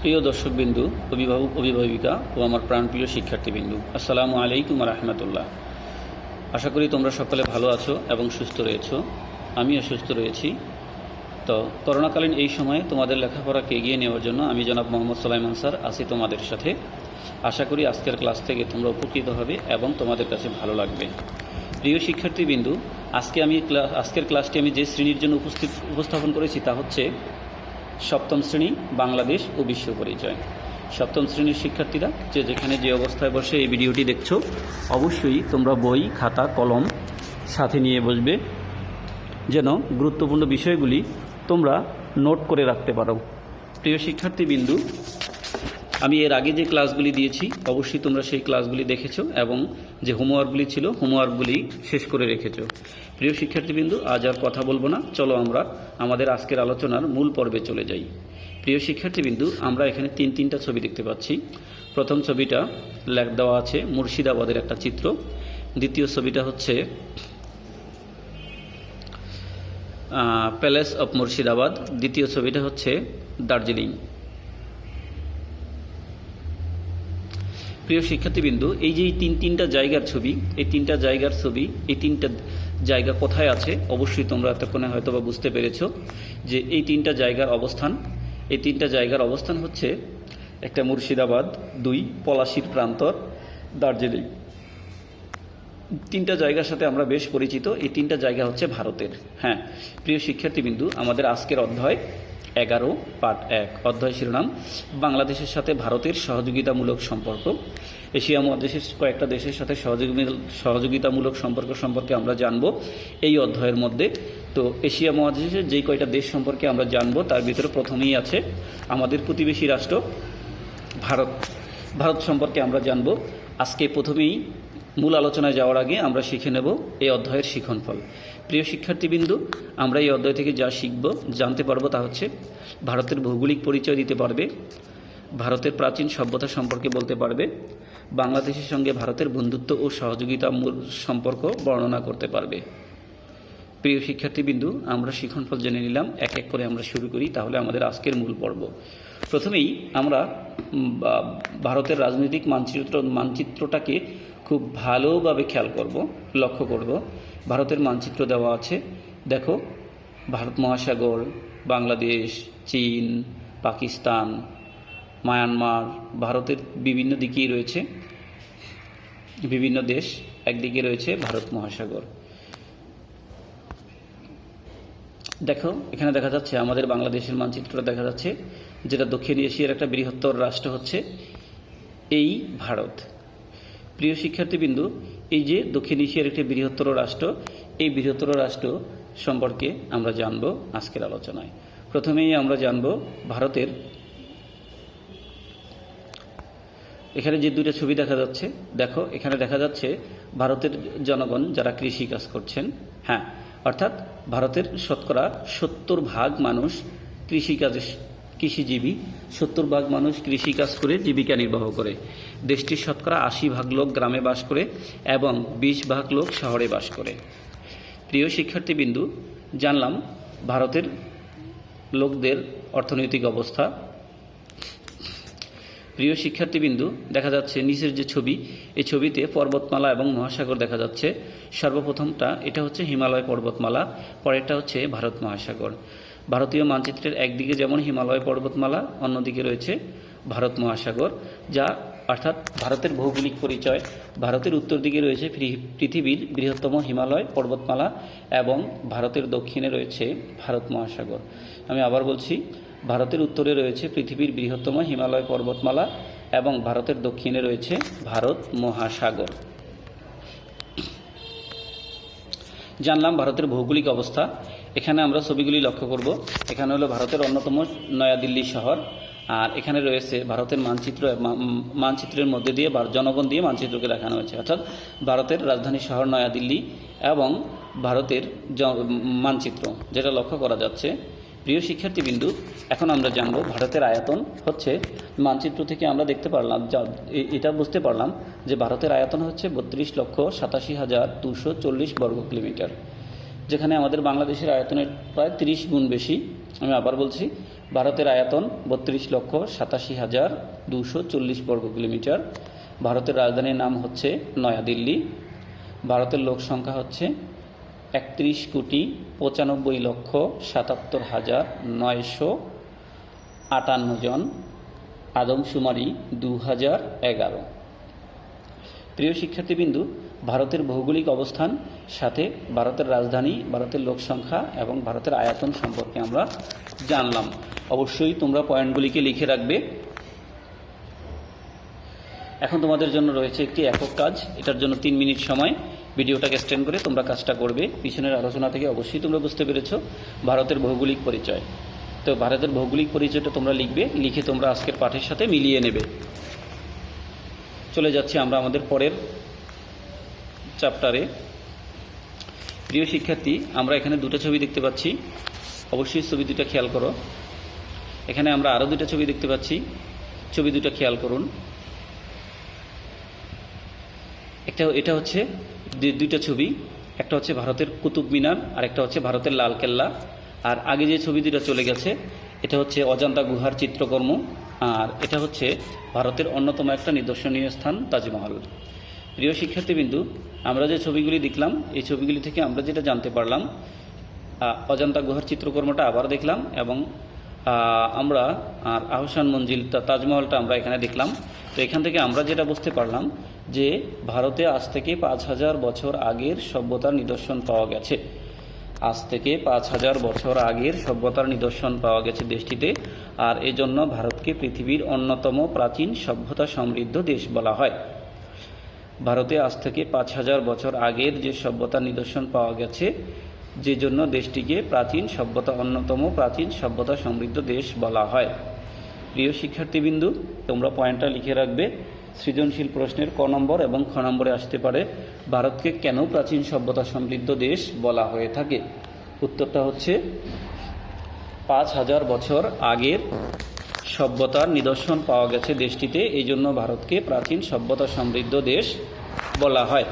প্রিয় দর্শকবিন্দু, অভিভাবক অভিভাবিকা ও আমার প্রাণপ্রিয় শিক্ষার্থীবিন্দু, আসসালামু আলাইকুম রাহমাতুল্লাহ। আশা করি তোমরা সকলে ভালো আছো এবং সুস্থ রয়েছো। আমিও সুস্থ রয়েছি। তো করোনাকালীন এই সময়ে তোমাদের লেখাপড়াকে এগিয়ে নেওয়ার জন্য আমি জনাব মোহাম্মদ সুলাইমান স্যার আছি তোমাদের সাথে। আশা করি আজকের ক্লাস থেকে তোমরা উপকৃত হবে এবং তোমাদের কাছে ভালো লাগবে। প্রিয় শিক্ষার্থীবিন্দু, আজকের ক্লাসটি আমি যে শ্রেণীর জন্য উপস্থাপন করেছি তা হচ্ছে সপ্তম শ্রেণী বাংলাদেশ ও বিশ্ব পরিচয়। সপ্তম শ্রেণীর শিক্ষার্থীরা যেখানে যে অবস্থায় বসে এই ভিডিওটি দেখছো, অবশ্যই তোমরা বই, খাতা, কলম সাথে নিয়ে বসবে, যেন গুরুত্বপূর্ণ বিষয়গুলি তোমরা নোট করে রাখতে পারো। প্রিয় শিক্ষার্থীবিন্দু, আমি এর আগে যে ক্লাসগুলি দিয়েছি অবশ্যই তোমরা সেই ক্লাসগুলি দেখেছো এবং যে হোমওয়ার্কগুলি ছিল হোমওয়ার্কগুলি শেষ করে রেখেছো। প্রিয় শিক্ষার্থীবিন্দু, আজ আর কথা বলবো না, চলো আমরা আমাদের আজকের আলোচনার মূল পর্বে চলে যাই। প্রিয় শিক্ষার্থীবিন্দু, আমরা এখানে তিনটা ছবি দেখতে পাচ্ছি। প্রথম ছবিটা দেওয়া আছে মুর্শিদাবাদের একটা চিত্র। দ্বিতীয় ছবিটা হচ্ছে প্যালেস অফ মুর্শিদাবাদ। দ্বিতীয় ছবিটা হচ্ছে দার্জিলিং। প্রিয় শিক্ষার্থীবিন্দু, এই যে তিনটা জায়গার ছবি, এই তিনটা জায়গা কোথায় আছে অবশ্যই তোমরা এতক্ষণে হয়তো বা বুঝতে পেরেছো যে এই তিনটা জায়গার অবস্থান হচ্ছে একটা মুর্শিদাবাদ, 2 পলাশীর প্রান্তর, দার্জিলিং। তিনটা জায়গার সাথে আমরা বেশ পরিচিত। এই তিনটা জায়গা হচ্ছে ভারতের। হ্যাঁ প্রিয় শিক্ষার্থীবিন্দু, আমাদের আজকের অধ্যায় 11 পার্ট 1, অধ্যায় শিরোনাম বাংলাদেশের সাথে ভারতের সহযোগিতামূলক সম্পর্ক। এশিয়া মহাদেশের কয়েকটা দেশের সাথে সহযোগিতামূলক সম্পর্ক সম্পর্কে আমরা জানব এই অধ্যায়ের মধ্যে। তো এশিয়া মহাদেশের যেই কয়টা দেশ সম্পর্কে আমরা জানব তার ভিতরে প্রথমেই আছে আমাদের প্রতিবেশী রাষ্ট্র ভারত সম্পর্কে আমরা জানব। আজকে প্রথমেই মূল আলোচনায় যাওয়ার আগে আমরা শিখে নেব এই অধ্যায়ের শিক্ষণফল। প্রিয় শিক্ষার্থীবিন্দু, আমরা এই অধ্যায় থেকে যা জানতে পারবো তা হচ্ছে ভারতের ভৌগোলিক পরিচয় দিতে পারবে, ভারতের প্রাচীন সভ্যতা সম্পর্কে বলতে পারবে, বাংলাদেশের সঙ্গে ভারতের বন্ধুত্ব ও সহযোগিতা সম্পর্ক বর্ণনা করতে পারবে। প্রিয় শিক্ষার্থীবিন্দু, আমরা শিক্ষণফল জেনে নিলাম, এক এক করে আমরা শুরু করি তাহলে আমাদের আজকের মূল পর্ব। প্রথমেই আমরা ভারতের রাজনৈতিক মানচিত্রটাকে খুব ভালোভাবে লক্ষ্য করব। ভারতের মানচিত্র দেওয়া আছে, দেখো ভারত মহাসাগর, বাংলাদেশ, চীন, পাকিস্তান, মায়ানমার, ভারতের বিভিন্ন দিকেই রয়েছে বিভিন্ন দেশ, একদিকে রয়েছে ভারত মহাসাগর। দেখো এখানে দেখা যাচ্ছে আমাদের বাংলাদেশের মানচিত্রটা দেখা যাচ্ছে, যেটা দক্ষিণ এশিয়ার একটা বৃহত্তর রাষ্ট্র হচ্ছে এই ভারত। প্রিয় শিক্ষার্থীবিন্দু, এই যে দক্ষিণ এশিয়ার একটি বৃহত্তর রাষ্ট্র, এই বৃহত্তর রাষ্ট্র সম্পর্কে আমরা জানব আজকের আলোচনায়। প্রথমেই আমরা জানব ভারতের, এখানে যে দুইটা ছবি দেখা যাচ্ছে, দেখো এখানে দেখা যাচ্ছে ভারতের জনগণ যারা কৃষি কাজ করছেন। হ্যাঁ, অর্থাৎ ভারতের শতকরা 70% মানুষ কৃষিজীবী, 70% মানুষ কৃষিকাজ করে জীবিকা নির্বাহ করে। দেশটির শতকরা 80% লোক গ্রামে বাস করে এবং 20% লোক শহরে বাস করে। প্রিয় শিক্ষার্থীবিন্দু, জানলাম ভারতের লোকদের অর্থনৈতিক অবস্থা। প্রিয় শিক্ষার্থীবিন্দু, দেখা যাচ্ছে নিচের যে ছবি, এই ছবিতে পর্বতমালা এবং মহাসাগর দেখা যাচ্ছে। সর্বপ্রথমটা এটা হচ্ছে হিমালয় পর্বতমালা, পরেরটা হচ্ছে ভারত মহাসাগর। ভারতীয় মানচিত্রের একদিকে যেমন হিমালয় পর্বতমালা, অন্যদিকে রয়েছে ভারত মহাসাগর, যা অর্থাৎ ভারতের ভৌগোলিক পরিচয়। ভারতের উত্তর দিকে রয়েছে পৃথিবীর বৃহত্তম হিমালয় পর্বতমালা এবং ভারতের দক্ষিণে রয়েছে ভারত মহাসাগর। আমি আবার বলছি, ভারতের উত্তরে রয়েছে পৃথিবীর বৃহত্তম হিমালয় পর্বতমালা এবং ভারতের দক্ষিণে রয়েছে ভারত মহাসাগর। জানলাম ভারতের ভৌগোলিক অবস্থা। এখানে আমরা ছবিগুলি লক্ষ্য করব। এখানে হলো ভারতের অন্যতম নয়াদিল্লি শহর, আর এখানে রয়েছে ভারতের মানচিত্রের মধ্যে দিয়ে জনগণ দিয়ে মানচিত্রকে দেখানো হয়েছে, অর্থাৎ ভারতের রাজধানী শহর নয়াদিল্লি এবং ভারতের মানচিত্র যেটা লক্ষ্য করা যাচ্ছে। প্রিয় শিক্ষার্থীবিন্দু, এখন আমরা জানব ভারতের আয়তন হচ্ছে, মানচিত্র থেকে আমরা দেখতে পারলাম, এটা বুঝতে পারলাম যে ভারতের আয়তন হচ্ছে 32,87,240 বর্গ কিলোমিটার, যেখানে আমাদের বাংলাদেশের আয়তনের প্রায় 30 গুণ বেশি। আমি আবার বলছি, ভারতের আয়তন 32,87,240 বর্গ কিলোমিটার। ভারতের রাজধানীর নাম হচ্ছে নয়াদিল্লি। ভারতের লোক সংখ্যা হচ্ছে 31,95,77,958 জন। আদমশুমারি 2011। প্রিয় শিক্ষার্থীবৃন্দু, ভারতের ভৌগোলিক অবস্থান সাথে ভারতের রাজধানী, ভারতের লোক সংখ্যা এবং ভারতের আয়তন সম্পর্কে আমরা জানলাম। অবশ্যই তোমরা পয়েন্টগুলিকে লিখে রাখবে। এখন তোমাদের জন্য রয়েছে একটি একক কাজ। এটার জন্য 3 মিনিট সময়, ভিডিওটাকে এক্সটেন্ড করে তোমরা কাজটা করবে। পিছনের আলোচনা থেকে অবশ্যই তোমরা বুঝতে পেরেছো ভারতের ভৌগোলিক পরিচয়। তো ভারতের ভৌগোলিক পরিচয়টা তোমরা লিখবে, লিখে তোমরা আজকের পাঠের সাথে মিলিয়ে নেবে। চলে যাচ্ছি আমরা আমাদের পরের চ্যাপ্টারে। প্রিয় শিক্ষার্থী, আমরা এখানে 2টা ছবি দেখতে পাচ্ছি। অবশ্যই ছবি 2টা খেয়াল করো। এখানে আমরা আরও 2টা ছবি দেখতে পাচ্ছি। ছবি 2টা খেয়াল করুন। এটা হচ্ছে 2টা ছবি। একটা হচ্ছে ভারতের কুতুব মিনার আর একটা হচ্ছে ভারতের লাল কেল্লা। আর আগে যে ছবি 2টা চলে গেছে এটা হচ্ছে অজন্তা গুহার চিত্রকর্ম, আর এটা হচ্ছে ভারতের অন্যতম একটা নিদর্শনীয় স্থান তাজমহল। প্রিয় শিক্ষার্থীবৃন্দু, আমরা যে ছবিগুলি দেখলাম এই ছবিগুলি থেকে আমরা যেটা জানতে পারলাম, অজন্তা গুহার চিত্রকর্মটা আবার দেখলাম এবং আমরা আর আহসান মঞ্জিল তাজমহলটা আমরা এখানে দেখলাম। তো এখান থেকে আমরা যেটা বুঝতে পারলাম যে ভারতে আজ থেকে 5,000 বছর আগের সভ্যতার নিদর্শন পাওয়া গেছে। আজ থেকে 5,000 বছর আগের সভ্যতার নিদর্শন পাওয়া গেছে দেশটিতে। আর এজন্য ভারতকে পৃথিবীর অন্যতম প্রাচীন সভ্যতা সমৃদ্ধ দেশ বলা হয়। ভারতে আজ থেকে 5,000 বছর আগের যে সভ্যতার নিদর্শন পাওয়া গেছে, যে জন্য দেশটিকে অন্যতম প্রাচীন সভ্যতা সমৃদ্ধ দেশ বলা হয়। প্রিয় শিক্ষার্থীবৃন্দু, তোমরা পয়েন্টটা লিখে রাখবে। সৃজনশীল প্রশ্নের ক নম্বর এবং খ নম্বরে আসতে পারে ভারতকে কেন প্রাচীন সভ্যতা সমৃদ্ধ দেশ বলা হয়ে থাকে। উত্তরটা হচ্ছে 5,000 বছর আগের সভ্যতার নিদর্শন পাওয়া গেছে দেশটিতে, এই জন্য ভারতকে প্রাচীন সভ্যতা সমৃদ্ধ দেশ বলা হয়।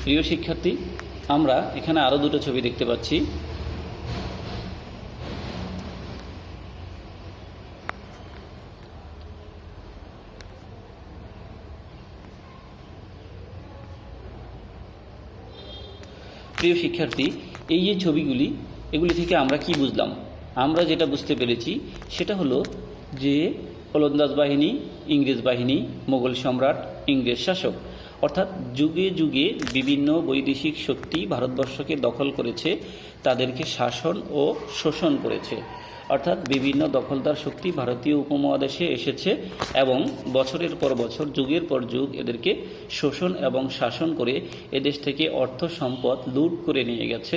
প্রিয় শিক্ষার্থী, আমরা এখানে আরও 2টো ছবি দেখতে পাচ্ছি। প্রিয় শিক্ষার্থী, এই যে ছবিগুলি, এগুলি থেকে আমরা কি বুঝলাম? আমরা যেটা বুঝতে পেরেছি সেটা হলো যে ওলন্দাজ বাহিনী, ইংরেজ বাহিনী, মোগল সম্রাট, ইংরেজ শাসক, অর্থাৎ যুগে যুগে বিভিন্ন বৈদেশিক শক্তি ভারতবর্ষকে দখল করেছে, তাদেরকে শাসন ও শোষণ করেছে। অর্থাৎ বিভিন্ন দখলদার শক্তি ভারতীয় উপমহাদেশে এসেছে এবং বছরের পর বছর, যুগের পর যুগ এদেরকে শোষণ এবং শাসন করে এদেশ থেকে অর্থ সম্পদ লুট করে নিয়ে গেছে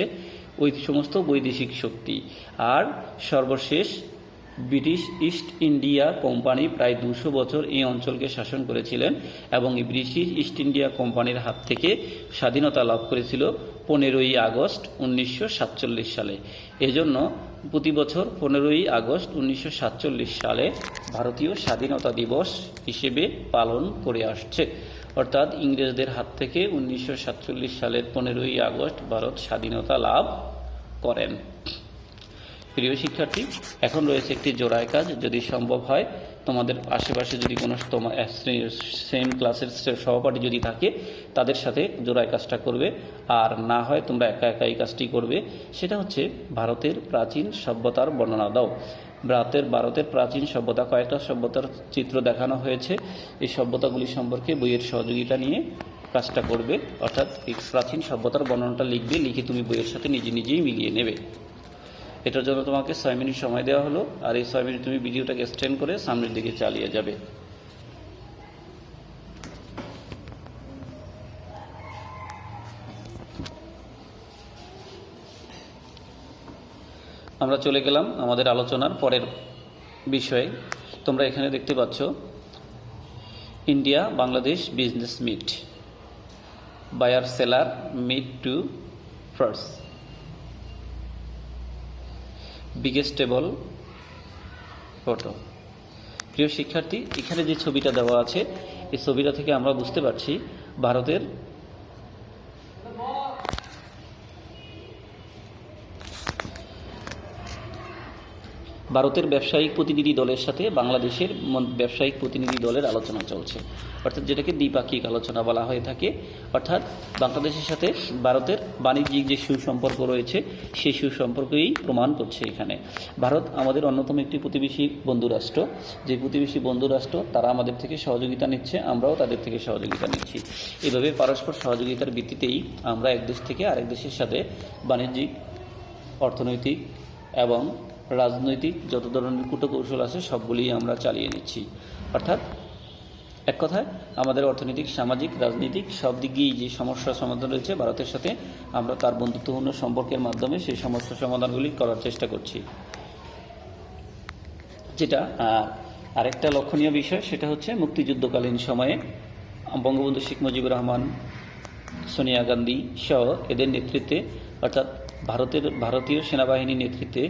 ওই সমস্ত বৈদেশিক শক্তি। আর সর্বশেষ ব্রিটিশ ইস্ট ইন্ডিয়া কোম্পানি প্রায় 200 বছর এই অঞ্চলকে শাসন করেছিলেন এবং এই ব্রিটিশ ইস্ট ইন্ডিয়া কোম্পানির হাত থেকে স্বাধীনতা লাভ করেছিল 15ই আগস্ট 1947 সালে। এজন্য প্রতি বছর 15ই আগস্ট 1947 সালে ভারতীয় স্বাধীনতা দিবস হিসেবে পালন করে আসছে। অর্থাৎ ইংরেজদের হাত থেকে 1947 সালের 15ই আগস্ট ভারত স্বাধীনতা লাভ করেন। প্রিয় শিক্ষার্থী, এখন রয়েছে একটি জোড়ায় কাজ। যদি সম্ভব হয়, তোমাদের আশেপাশে যদি কোনো সেম ক্লাসের সহপাঠী যদি থাকে, তাদের সাথে জোড়ায় কাজটা করবে। আর না হয় তোমরা একা একা এই কাজটি করবে। সেটা হচ্ছে ভারতের প্রাচীন সভ্যতার বর্ণনা দাও। ভারতের প্রাচীন সভ্যতা, কয়েকটা সভ্যতার চিত্র দেখানো হয়েছে। এই সভ্যতাগুলি সম্পর্কে বইয়ের সহযোগিতা নিয়ে কাজটা করবে। অর্থাৎ এই প্রাচীন সভ্যতার বর্ণনাটা লিখবে, লিখে তুমি বইয়ের সাথে নিজেই মিলিয়ে নেবে। এটার জন্য তোমাকে 6 মিনিট সময় দেওয়া হলো। আর এই 6 মিনিট তুমি ভিডিওটাকে এক্সটেন্ড করে সামনের দিকে চালিয়ে যাবে। আমরা চলে গেলাম আমাদের আলোচনার পরের বিষয়ে। তোমরা এখানে দেখতে পাচ্ছ India Bangladesh business meet, buyer seller meet to first বিগেস্টেবল ফটো। প্রিয় শিক্ষার্থী, এখানে যে ছবিটা দেওয়া আছে এই ছবিটা থেকে আমরা বুঝতে পারছি ভারতের ভারতের ব্যবসায়িক প্রতিনিধি দলের সাথে বাংলাদেশের ব্যবসায়িক প্রতিনিধি দলের আলোচনা চলছে, অর্থাৎ যেটাকে দ্বিপাক্ষিক আলোচনা বলা হয়ে থাকে। অর্থাৎ বাংলাদেশের সাথে ভারতের বাণিজ্যিক যে সুসম্পর্ক রয়েছে সেই সুসম্পর্কই প্রমাণ করছে এখানে। ভারত আমাদের অন্যতম একটি প্রতিবেশী বন্ধুরাষ্ট্র, যে প্রতিবেশী বন্ধুরাষ্ট্র তারা আমাদের থেকে সহযোগিতা নিচ্ছে, আমরাও তাদের থেকে সহযোগিতা নিচ্ছি। এভাবে পারস্পর সহযোগিতার ভিত্তিতেই আমরা এক দেশ থেকে আরেক দেশের সাথে বাণিজ্যিক, অর্থনৈতিক এবং রাজনৈতিক যত ধরনের কূটকৌশল আছে সবগুলিই আমরা চালিয়ে নিচ্ছি। অর্থাৎ এক কথায় আমাদের অর্থনৈতিক, সামাজিক, রাজনৈতিক সব দিকেই যে সমস্যার সমাধান রয়েছে ভারতের সাথে, আমরা তার বন্ধুত্বপূর্ণ সম্পর্কের মাধ্যমে সেই সমস্যা সমাধানগুলি করার চেষ্টা করছি। যেটা আরেকটা লক্ষণীয় বিষয় সেটা হচ্ছে মুক্তিযুদ্ধকালীন সময়ে বঙ্গবন্ধু শেখ মুজিবুর রহমান, সোনিয়া গান্ধী সহ এদের নেতৃত্বে, অর্থাৎ ভারতীয় সেনাবাহিনীর নেতৃত্বে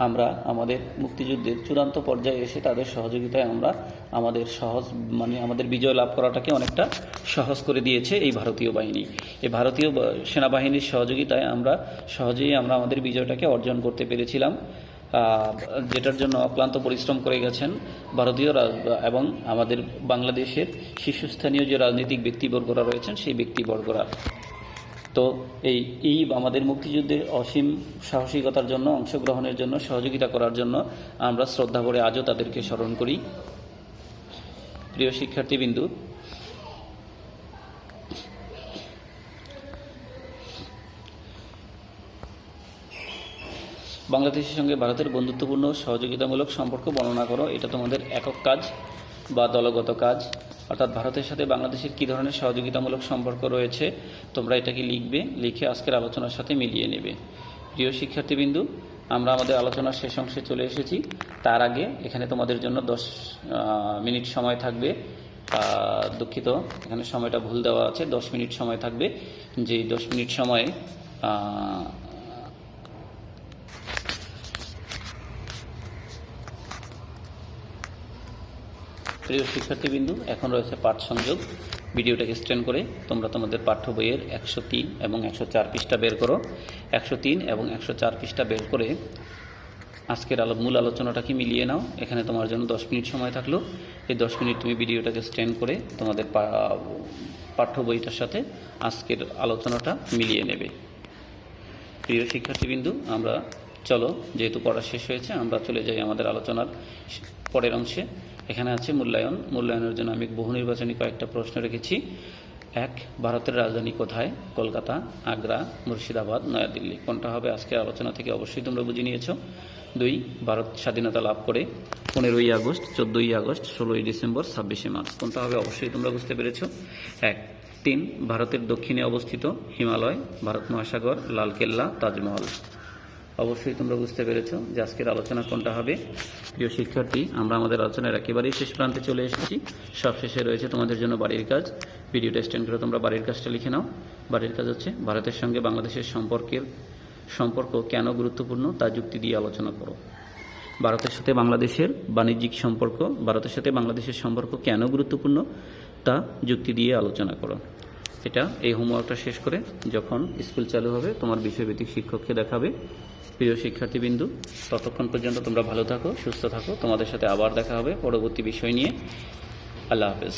আমরা আমাদের মুক্তিযুদ্ধের চূড়ান্ত পর্যায়ে এসে তাদের সহযোগিতায় আমরা আমাদের বিজয় লাভ করাটাকে অনেকটা সহজ করে দিয়েছে এই ভারতীয় বাহিনী। এই ভারতীয় সেনাবাহিনীর সহযোগিতায় আমরা সহজেই আমাদের বিজয়টাকে অর্জন করতে পেরেছিলাম, যেটার জন্য অক্লান্ত পরিশ্রম করে গেছেন ভারতীয় এবং আমাদের বাংলাদেশের শীর্ষস্থানীয় যে রাজনৈতিক ব্যক্তিবর্গরা রয়েছেন সেই ব্যক্তিবর্গরা। তো এই আমাদের মুক্তিযুদ্ধের অসীম সাহসিকতার জন্য, অংশগ্রহণের জন্য, সহযোগিতা করার জন্য আমরা শ্রদ্ধা ভরে আজও তাদেরকে স্মরণ করি। প্রিয় শিক্ষার্থীবৃন্দু, বাংলাদেশের সঙ্গে ভারতের বন্ধুত্বপূর্ণ সহযোগিতামূলক সম্পর্ক বর্ণনা করো। এটা তোমাদের একক কাজ বা দলগত কাজ। অর্থাৎ ভারতের সাথে বাংলাদেশের কী ধরনের সহযোগিতামূলক সম্পর্ক রয়েছে তোমরা এটাকে লিখবে, লিখে আজকের আলোচনার সাথে মিলিয়ে নেবে। প্রিয় শিক্ষার্থীবৃন্দু, আমরা আমাদের আলোচনার শেষ অংশে চলে এসেছি। তার আগে এখানে তোমাদের জন্য 10 মিনিট সময় থাকবে। দুঃখিত, এখানে সময়টা ভুল দেওয়া আছে, 10 মিনিট সময় থাকবে। যে 10 মিনিট সময়ে প্রিয় শিক্ষার্থীবৃন্দু, এখন রয়েছে পাঠ সংযোগ। ভিডিওটাকে স্ট্যান্ড করে তোমরা তোমাদের পাঠ্য বইয়ের 103 এবং 104 পৃষ্ঠা বের করো। 103 এবং 104 পৃষ্ঠা বের করে আজকের মূল আলোচনাটাকে মিলিয়ে নাও। এখানে তোমার জন্য 10 মিনিট সময় থাকলো। এই 10 মিনিট তুমি ভিডিওটাকে স্ট্যান্ড করে তোমাদের পাঠ্য বইটার সাথে আজকের আলোচনাটা মিলিয়ে নেবে। প্রিয় শিক্ষার্থীবৃন্দু, আমরা চলো, যেহেতু পড়া শেষ হয়েছে, আমরা চলে যাই আমাদের আলোচনার পরের অংশে। এখানে আছে মূল্যায়ন। মূল্যায়নের জন্য আমি বহু নির্বাচনী কয়েকটা প্রশ্ন রেখেছি। 1, ভারতের রাজধানী কোথায়? কলকাতা, আগ্রা, মুর্শিদাবাদ, নয়াদিল্লি। কোনটা হবে আজকের আলোচনা থেকে অবশ্যই তোমরা বুঝে নিয়েছো। 2, ভারত স্বাধীনতা লাভ করে 15ই আগস্ট, 14ই আগস্ট, 16ই ডিসেম্বর, 26শে মার্চ। কোনটা হবে অবশ্যই তোমরা বুঝতে পেরেছো। 1, 3, ভারতের দক্ষিণে অবস্থিত হিমালয়, ভারত মহাসাগর, লালকেল্লা, তাজমহল। অবশ্যই তোমরা বুঝতে পেরেছো যে আজকের আলোচনা কোনটা হবে। প্রিয় শিক্ষার্থী, আমরা আমাদের আলোচনার একেবারেই শেষ প্রান্তে চলে এসেছি। সব শেষে রয়েছে তোমাদের জন্য বাড়ির কাজ। ভিডিওটা স্ট্যান্ড করে তোমরা বাড়ির কাজটা লিখে নাও। বাড়ির কাজ হচ্ছে ভারতের সঙ্গে বাংলাদেশের সম্পর্ক কেন গুরুত্বপূর্ণ তা যুক্তি দিয়ে আলোচনা করো। ভারতের সাথে বাংলাদেশের বাণিজ্যিক সম্পর্ক, ভারতের সাথে বাংলাদেশের সম্পর্ক কেন গুরুত্বপূর্ণ তা যুক্তি দিয়ে আলোচনা করো। এটা এই হোমওয়ার্কটা শেষ করে যখন স্কুল চালু হবে তোমার বিষয়ভিত্তিক শিক্ষককে দেখাবে। প্রিয় শিক্ষার্থীবৃন্দু, ততক্ষণ পর্যন্ত তোমরা ভালো থাকো, সুস্থ থাকো। তোমাদের সাথে আবার দেখা হবে পরবর্তী বিষয় নিয়ে। আল্লাহ হাফেজ।